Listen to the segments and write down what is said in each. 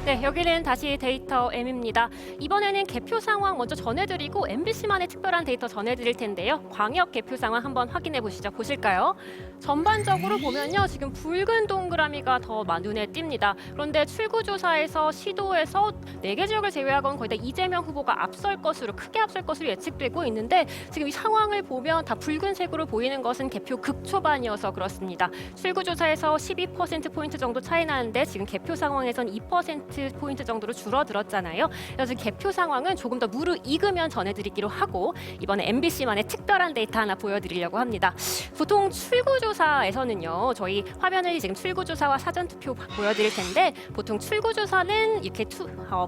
네, 여기는 다시 데이터 M입니다. 이번에는 개표 상황 먼저 전해드리고 MBC만의 특별한 데이터 전해드릴 텐데요. 광역 개표 상황 한번 확인해 보시죠. 보실까요? 전반적으로 보면요. 지금 붉은 동그라미가 더 눈에 띕니다. 그런데 출구조사에서 시도에서 4개 지역을 제외하고는 거의 다 이재명 후보가 앞설 것으로 크게 앞설 것으로 예측되고 있는데 지금 이 상황을 보면 다 붉은색으로 보이는 것은 개표 극초반이어서 그렇습니다. 출구조사에서 12%포인트 정도 차이 나는데 지금 개표 상황에선 2%포인트 정도로 줄어들었잖아요. 그래서 개표 상황은 조금 더 무르익으면 전해드리기로 하고 이번에 MBC만의 특별한 데이터 하나 보여드리려고 합니다. 보통 출구조사에서는요. 저희 화면을 지금 출구조사와 사전투표 보여드릴 텐데 보통 출구조사는 이렇게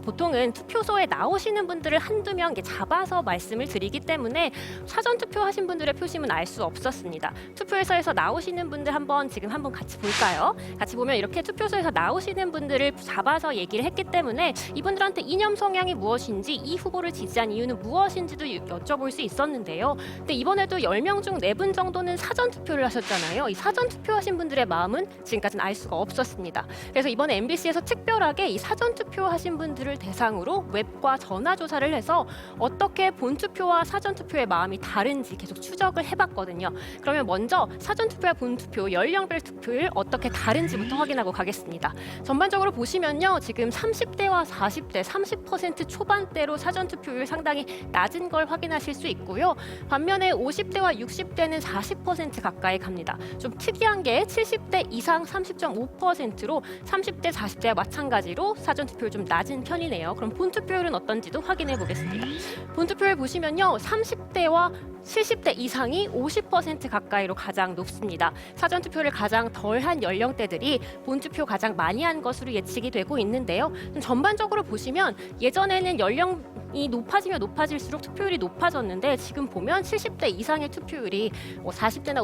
보통은 투표소에 나오시는 분들을 한두 명 잡아서 말씀을 드리기 때문에 사전투표 하신 분들의 표심은 알 수 없었습니다. 투표소에서 나오시는 분들 지금 한번 같이 볼까요? 같이 보면 이렇게 투표소에서 나오시는 분들을 잡아서 얘기를 했기 때문에 이분들한테 이념 성향이 무엇인지 이 후보를 지지한 이유는 무엇인지도 여쭤볼 수 있었는데요. 근데 이번에도 10명 중 4분 정도는 사전투표를 하셨잖아요. 이 사전투표하신 분들의 마음은 지금까지는 알 수가 없었습니다. 그래서 이번에 MBC에서 특별하게 이 사전투표하신 분들을 대상으로 웹과 전화조사를 해서 어떻게 본투표와 사전투표의 마음이 다른지 계속 추적을 해봤거든요. 그러면 먼저 사전투표와 본투표, 연령별 투표율 어떻게 다른지부터 확인하고 가겠습니다. 전반적으로 보시면요. 지금 30대와 40대, 30% 초반대로 사전투표율 상당히 낮은 걸 확인하실 수 있고요. 반면에 50대와 60대는 40% 가까이 갑니다. 좀 특이한 게 70대 이상 30.5%로 30대, 40대와 마찬가지로 사전투표율 좀 낮은 편이네요. 그럼 본투표율은 어떤지도 확인해 보겠습니다. 본투표율 보시면요. 30대와 70대 이상이 50% 가까이로 가장 높습니다. 사전투표를 가장 덜한 연령대들이 본투표 가장 많이 한 것으로 예측이 되고 있는데요. 전반적으로 보시면 예전에는 연령이 높아지면 높아질수록 투표율이 높아졌는데 지금 보면 70대 이상의 투표율이 40대나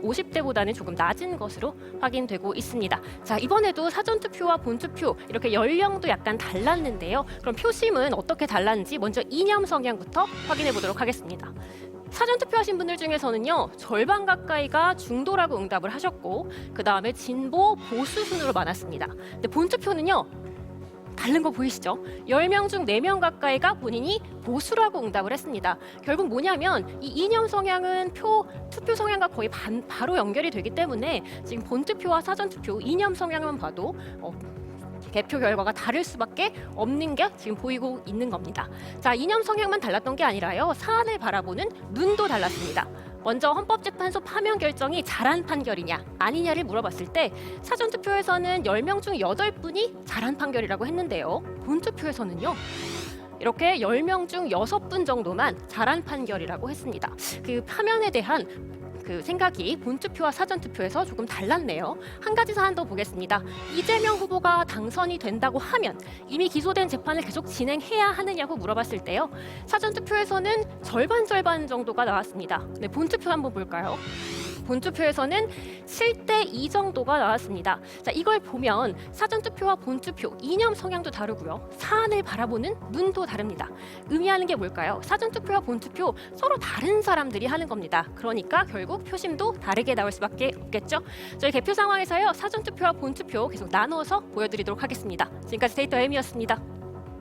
50대보다는 조금 낮은 것으로 확인되고 있습니다. 자, 이번에도 사전투표와 본투표 이렇게 연령도 약간 달랐는데요. 그럼 표심은 어떻게 달랐는지 먼저 이념 성향부터 확인해 보도록 하겠습니다. 사전투표하신 분들 중에서는요. 절반 가까이가 중도라고 응답을 하셨고 그 다음에 진보, 보수 순으로 많았습니다. 근데 본투표는요. 다른 거 보이시죠? 10명 중 4명 가까이가 본인이 보수라고 응답을 했습니다. 결국 뭐냐면 이 이념 성향은 투표 성향과 거의 바로 연결이 되기 때문에 지금 본투표와 사전투표 이념 성향만 봐도 개표 결과가 다를 수밖에 없는 게 지금 보이고 있는 겁니다. 자, 이념 성향만 달랐던 게 아니라요. 사안을 바라보는 눈도 달랐습니다. 먼저 헌법재판소 파면 결정이 잘한 판결이냐 아니냐를 물어봤을 때 사전투표에서는 10명 중 8분이 잘한 판결이라고 했는데요. 본투표에서는요. 이렇게 10명 중 6분 정도만 잘한 판결이라고 했습니다. 그 파면에 대한 생각이 본투표와 사전투표에서 조금 달랐네요. 한 가지 사안 더 보겠습니다. 이재명 후보가 당선이 된다고 하면 이미 기소된 재판을 계속 진행해야 하느냐고 물어봤을 때요. 사전투표에서는 절반 정도가 나왔습니다. 네, 본투표 한번 볼까요? 본투표에서는 7대 2 정도가 나왔습니다. 자, 이걸 보면 사전투표와 본투표 이념 성향도 다르고요. 사안을 바라보는 눈도 다릅니다. 의미하는 게 뭘까요? 사전투표와 본투표 서로 다른 사람들이 하는 겁니다. 그러니까 결국 표심도 다르게 나올 수밖에 없겠죠. 저희 개표 상황에서요. 사전투표와 본투표 계속 나누어서 보여드리도록 하겠습니다. 지금까지 데이터 M이었습니다.